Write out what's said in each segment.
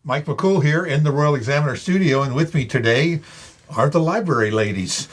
Mike McCool here in the Royal Examiner studio, and with me today are the library ladies.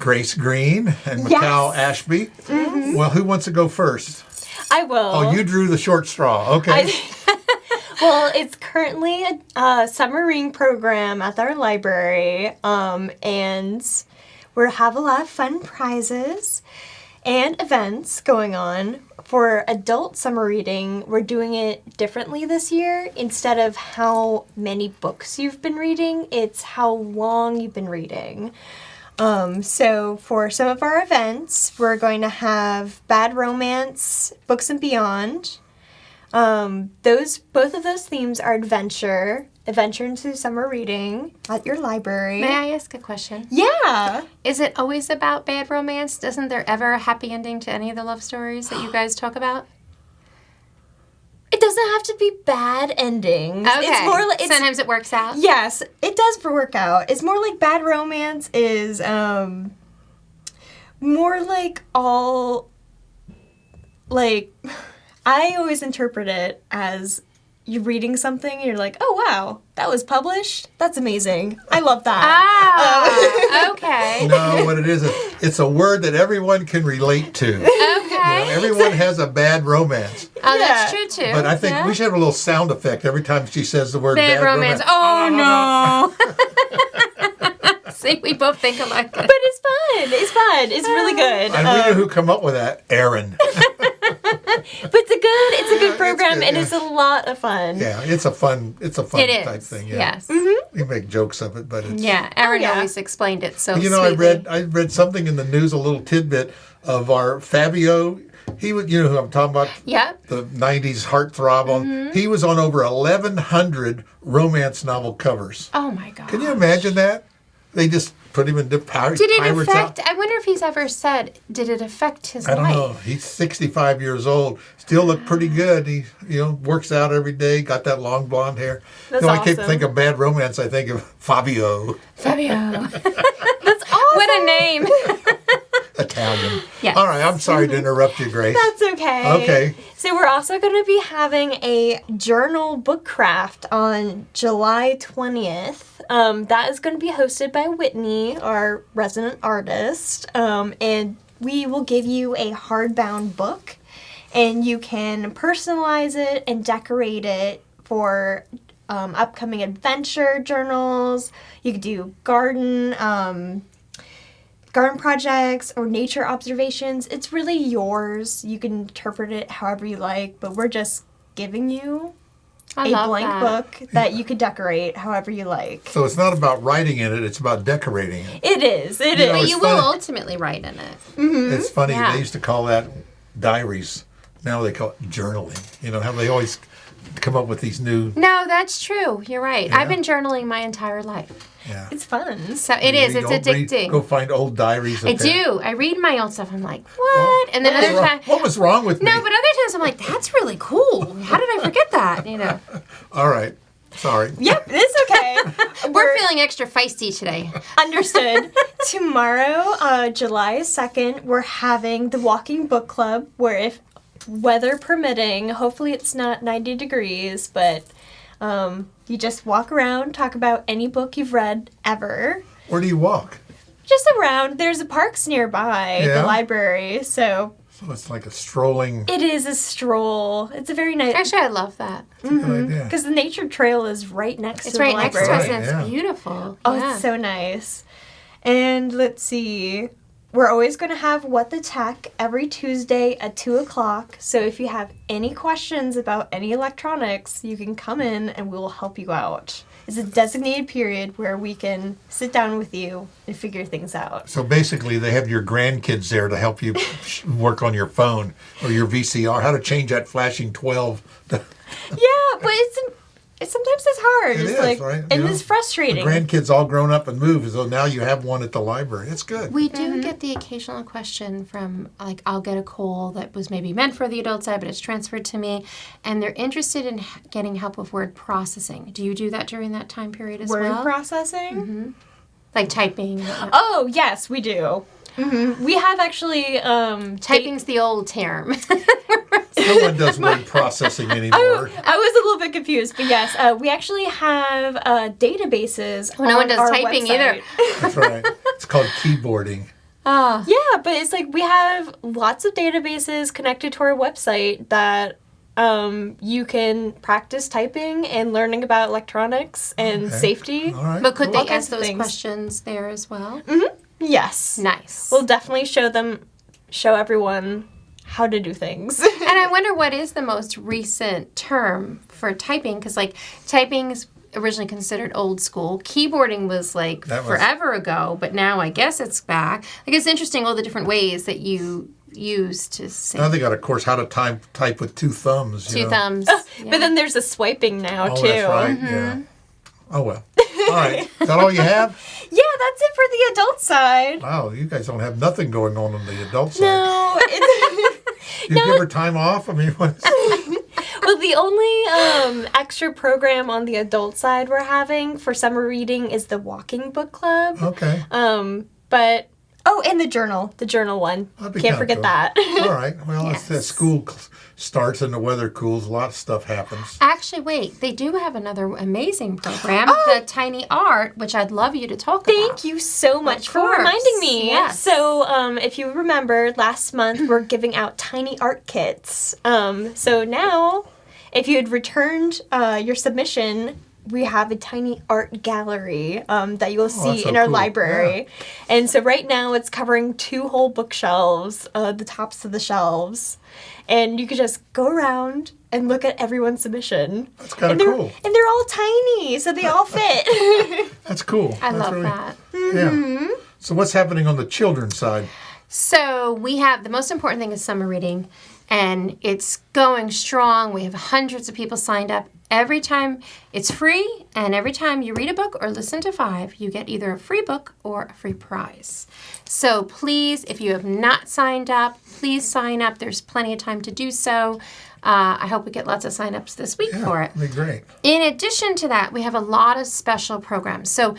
Grace Green and Machal Ashby. Mm-hmm. Well, who wants to go first? I will. Oh, you drew the short straw. Okay. Well, it's currently a summer reading program at our library, and we have a lot of fun prizes and events going on. For adult summer reading, we're doing it differently this year. Instead of how many books you've been reading, it's how long you've been reading. So for some of our events, we're going to have Bad Romance, Books and Beyond. Both of those themes are adventure into summer reading at your library. May I ask a question? Yeah. Is it always about bad romance? Isn't there ever a happy ending to any of the love stories that you guys talk about? It doesn't have to be bad endings. Okay. It's more like sometimes it works out. Yes, it does work out. It's more like Bad Romance is more like all like I always interpret it as you're reading something and you're like, oh, wow, that was published? That's amazing. I love that. Okay. No, what it is, it's a word that everyone can relate to. Okay. Everyone has a bad romance. Oh, that's true, too. But I think we should have a little sound effect every time she says the word bad romance. Oh, no. See, we both think alike. But it's fun. It's really good. And we know who come up with that. Aaron. But it's a good program, and it's a lot of fun. Yeah, it's a fun type thing. Yeah. Yes. Mm-hmm. We make jokes of it, but it's... Yeah, Aaron always explained it so I sweetly. read something in the news, a little tidbit of our Fabio. He was, you know who I'm talking about? Yep. The 90s heartthrob on. Mm-hmm. He was on over 1,100 romance novel covers. Oh, my God. Can you imagine that? They just put him in the power. Did it affect? I wonder if he's ever said. Did it affect his life? I don't know. He's 65 years old. Still look pretty good. He, works out every day. Got that long blonde hair. That's awesome. I can't think of Bad Romance. I think of Fabio. Fabio. That's awesome. What a name. Italian. Yes. All right. I'm sorry to interrupt you, Grace. That's okay. Okay. So we're also going to be having a journal book craft on July 20th. That is going to be hosted by Whitney, our resident artist. And we will give you a hardbound book, and you can personalize it and decorate it for upcoming adventure journals. You could do garden projects or nature observations. It's really yours. You can interpret it however you like, but we're just giving you a blank book that you could decorate however you like. So it's not about writing in it, it's about decorating it. It is. But you will ultimately write in it. Mm-hmm. It's funny, they used to call that diaries. Now they call it journaling. How they always come up with these new... No, that's true. You're right. Yeah. I've been journaling my entire life. Yeah. It's fun. So it is. It's addicting. Go find old diaries. I do. I read my old stuff. I'm like, what? And then other times... What was wrong with me? No, but other times I'm like, that's really cool. How did I forget that? All right. Sorry. Yep, it's okay. We're feeling extra feisty today. Understood. Tomorrow, July 2nd, we're having the Walking Book Club, where if weather permitting, hopefully it's not 90 degrees, but you just walk around, talk about any book you've read ever. Where do you walk? Just around. There's a parks nearby, the library, so it's like a strolling... It is a stroll. It's a very nice... Actually, I love that. It's a good idea. Because the nature trail is right next to the library. It's right next to us, and it's beautiful. Oh, it's so nice. And let's see... We're always going to have What the Tech every Tuesday at 2 o'clock. So if you have any questions about any electronics, you can come in and we will help you out. It's a designated period where we can sit down with you and figure things out. So basically, they have your grandkids there to help you work on your phone or your VCR, how to change that flashing 12. Yeah, but sometimes it's hard. It's like, right? And it's frustrating. The grandkids all grown up and moved, so now you have one at the library. It's good. We do get the occasional question from, like, I'll get a call that was maybe meant for the adult side, but it's transferred to me, and they're interested in getting help with word processing. Do you do that during that time period as well? Word processing? Mm-hmm. Like typing? Oh, yes, we do. Mm-hmm. We have actually... Typing's the old term. No one does word processing anymore. I was a little bit confused, but yes, we actually have databases. Well, no one on does our typing website. either. That's right. It's called keyboarding. Oh. Yeah, but it's like we have lots of databases connected to our website that you can practice typing and learning about electronics and Okay. safety. All right. But could cool. they kinds ask of those things. questions there as well? Yes. Nice. We'll definitely show everyone how to do things. And I wonder what is the most recent term for typing, because like typing's originally considered old school. Keyboarding was like That was- forever ago, but now I guess it's back. Like it's interesting all the different ways that you use to say Now they got a course how to type with two thumbs. You two know? thumbs. But then there's the swiping now Oh, too. that's right. Yeah. Oh well. All right. Is that all you have? Yeah, that's it for the adult side. Wow, you guys don't have nothing going on the adult side. No, it's You give her time off? I mean, what is well, the only extra program on the adult side we're having for summer reading is the walking book club. Okay. But and the journal one. That'd be Can't kinda forget cool. that. All right. Well, Yes. as school starts and the weather cools, a lot of stuff happens. Actually, wait, they do have another amazing program, the Tiny Art, which I'd love you to talk about. Thank you so much for course, reminding me. yes. So, if you remember, last month we're giving out tiny art kits. So now, if you had returned your submission, we have a tiny art gallery that you'll see that's so in our cool. library. And so right now it's covering 2 whole bookshelves, the tops of the shelves. And you could just go around and look at everyone's submission. That's kind And of they're- cool. And they're all tiny, so they all fit. That's cool. I That's love really- that. Yeah. So what's happening on the children's side? So we have the most important thing is summer reading, and it's going strong. We have hundreds of people signed up. Every time it's free, and every time you read a book or listen to 5, you get either a free book or a free prize. So please, if you have not signed up, please sign up. There's plenty of time to do so. I hope we get lots of sign-ups this week for it. That'd be great. In addition to that, we have a lot of special programs. So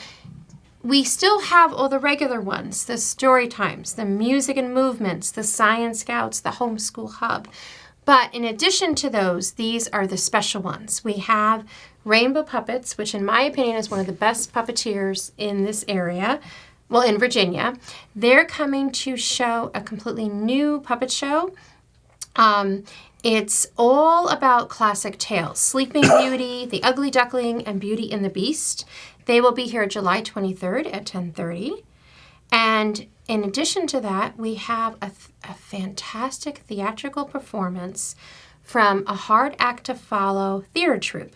we still have all the regular ones, the story times, the music and movements, the science scouts, the homeschool hub. But in addition to those, these are the special ones. We have Rainbow Puppets, which in my opinion is one of the best puppeteers in this area. Well, in Virginia. They're coming to show a completely new puppet show. It's all about classic tales. Sleeping Beauty, The Ugly Duckling, and Beauty and the Beast. They will be here July 23rd at 10:30. And in addition to that, we have a fantastic theatrical performance from a hard act to follow theater troupe.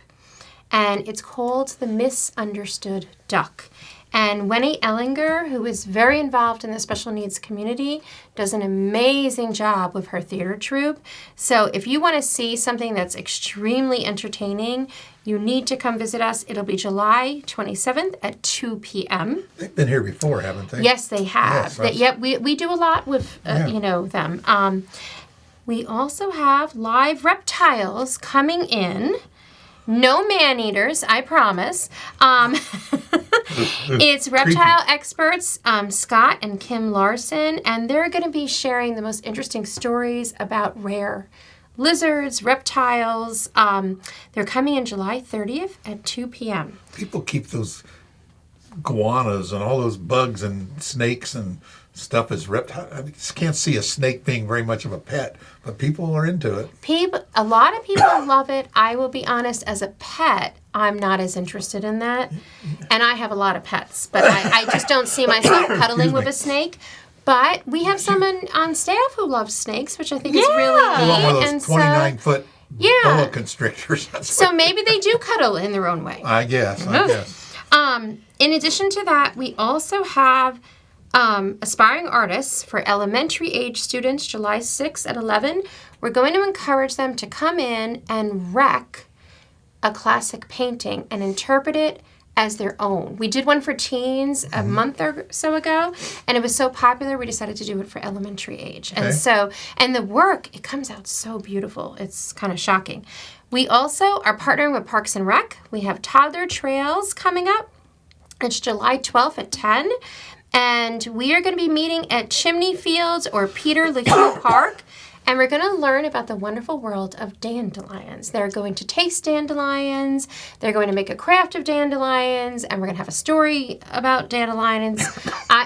And it's called The Misunderstood Duck. And Winnie Ellinger, who is very involved in the special needs community, does an amazing job with her theater troupe. So if you want to see something that's extremely entertaining, you need to come visit us. It'll be July 27th at 2 p.m. They've been here before, haven't they? Yes, they have. Yes, that's- Yep, we do a lot with, Yeah. them. We also have live reptiles coming in. No man-eaters, I promise. It's reptile experts, Scott and Kim Larson, and they're going to be sharing the most interesting stories about rare lizards, reptiles. They're coming in July 30th at 2 p.m. People keep those iguanas and all those bugs and snakes and stuff as reptile. I just can't see a snake being very much of a pet, but people are into it. A lot of people love it. I will be honest, as a pet, I'm not as interested in that. And I have a lot of pets, but I just don't see myself cuddling with a snake. But we have someone on staff who loves snakes, which I think is really Yeah. You want one of neat. those 29-foot Yeah. boa constrictors. That's So what- maybe they do cuddle in their own way. I guess. In addition to that, we also have aspiring artists for elementary age students, July 6th at 11. We're going to encourage them to come in and wreck a classic painting and interpret it as their own. We did one for teens a month or so ago, and it was so popular we decided to do it for elementary age. Okay. And the work, it comes out so beautiful. It's kind of shocking. We also are partnering with Parks and Rec. We have Toddler Trails coming up. It's July 12th at 10. And we are going to be meeting at Chimney Fields or Peter LeHue Park. And we're going to learn about the wonderful world of dandelions. They're going to taste dandelions. They're going to make a craft of dandelions. And we're going to have a story about dandelions.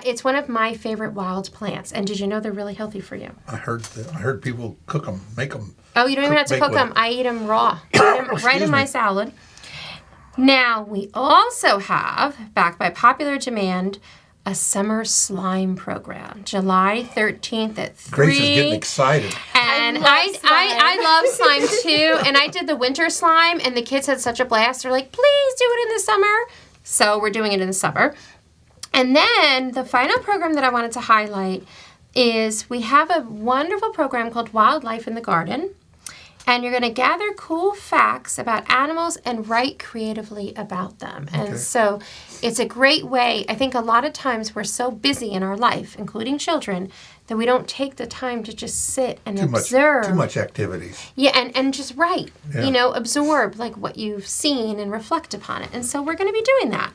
It's one of my favorite wild plants. And did you know they're really healthy for you? I heard people cook them, make them. Oh, you don't even have to bake cook with them. it. I eat them raw. Right in my me. salad. Now, we also have, backed by popular demand, a summer slime program, July 13th at 3. Grace is getting excited. And I love slime too. And I did the winter slime, and the kids had such a blast. They're like, please do it in the summer. So we're doing it in the summer. And then the final program that I wanted to highlight is we have a wonderful program called Wildlife in the Garden. And you're going to gather cool facts about animals and write creatively about them. Okay. And so it's a great way. I think a lot of times we're so busy in our life, including children, that we don't take the time to just sit and observe. Too much activities. Yeah, and just write, Yeah. Absorb like what you've seen and reflect upon it. And so we're going to be doing that.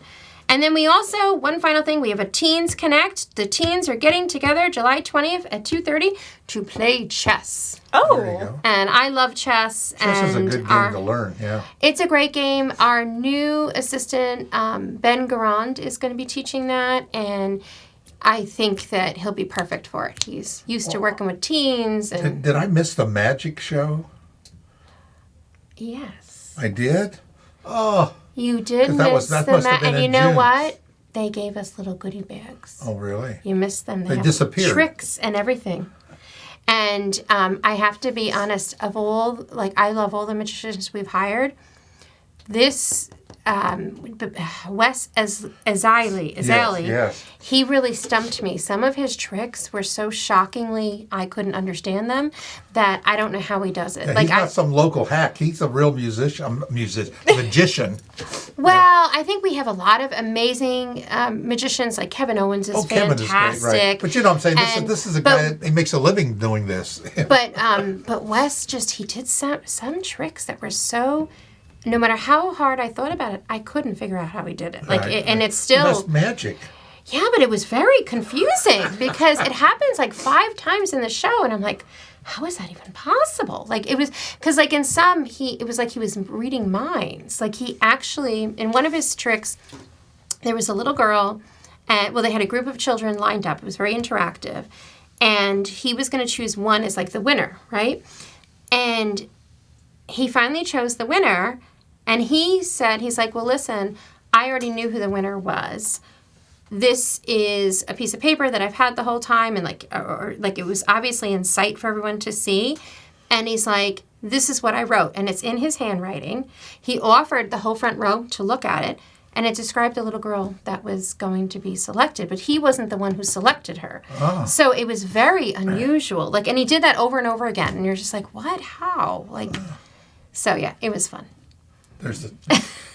And then we also, one final thing, we have a Teens Connect. The teens are getting together July 20th at 2:30 to play chess. There you Oh, go. And I love chess. Chess is a and good game to learn, yeah. It's a great game. Our new assistant, Ben Garand, is going to be teaching that. And I think that he'll be perfect for it. He's used to working with teens. And Did I miss the magic show? yes. I did? Oh, You did 'Cause miss that the must have been and in you know June. what? They gave us little goodie bags. oh really? You missed them. They have disappeared. Tricks and everything. And I have to be honest, I love all the magicians we've hired. This Wes Azali, Yes. he really stumped me. Some of his tricks were so shockingly I couldn't understand them that I don't know how he does it. Yeah, he's not some local hack. He's a real magician. Well, I think we have a lot of amazing magicians. Like Kevin Owens is Kevin fantastic. is great, right? But you know what I'm saying? And- This is a guy that he makes a living doing this. But Wes he did some tricks that were so. No matter how hard I thought about it, I couldn't figure out how he did it. And it's still. That's magic. Yeah, but it was very confusing because it happens like 5 times in the show, and I'm like, how is that even possible? Like it was because like in some it was like he was reading minds. Like he actually in one of his tricks, there was a little girl, and they had a group of children lined up. It was very interactive, and he was going to choose one as like the winner, right? And he finally chose the winner, and he's like, well, listen, I already knew who the winner was. This is a piece of paper that I've had the whole time, and it was obviously in sight for everyone to see. And he's like, this is what I wrote, and it's in his handwriting. He offered the whole front row to look at it, and it described the little girl that was going to be selected, but he wasn't the one who selected her. Oh. So it was very unusual. And he did that over and over again, and you're just like, what? How? So yeah, it was fun.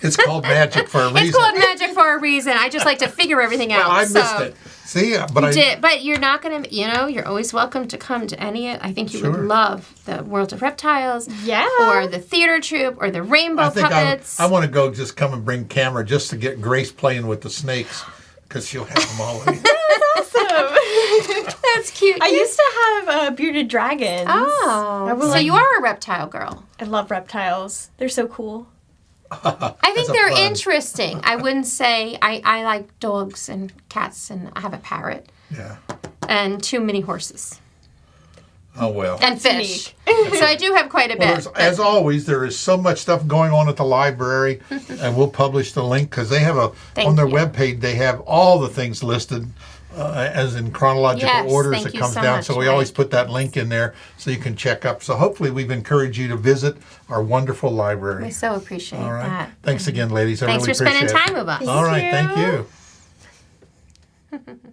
It's called magic for a reason. It's called magic for a reason. I just like to figure everything out. Well, I missed it. See, But you're not going to, you're always welcome to come to any. I think you would Sure. love the World of Reptiles. Yeah. Or the theater troupe or the rainbow I think puppets. I want to go just come and bring camera just to get Grace playing with the snakes because she'll have them all. awesome. That's cute. I used to have bearded dragons. Oh. was So you are a reptile girl. I love reptiles. They're so cool. I think That's a they're fun. interesting. I wouldn't say I like dogs and cats, and I have a parrot Yeah. and 2 mini horses Oh well. and fish. So I do have quite a Well, bit. as always, there is so much stuff going on at the library, and we'll publish the link because they have Thank on their you. webpage. They have all the things listed as in chronological Yes, orders. thank It you comes so down, much, so we Mike. always put that link in there so you can check up. So hopefully, we've encouraged you to visit our wonderful library. We so appreciate All right. that. Thanks again, ladies. I Thanks really for spending appreciate time with us. it. All right. Thank Thank you.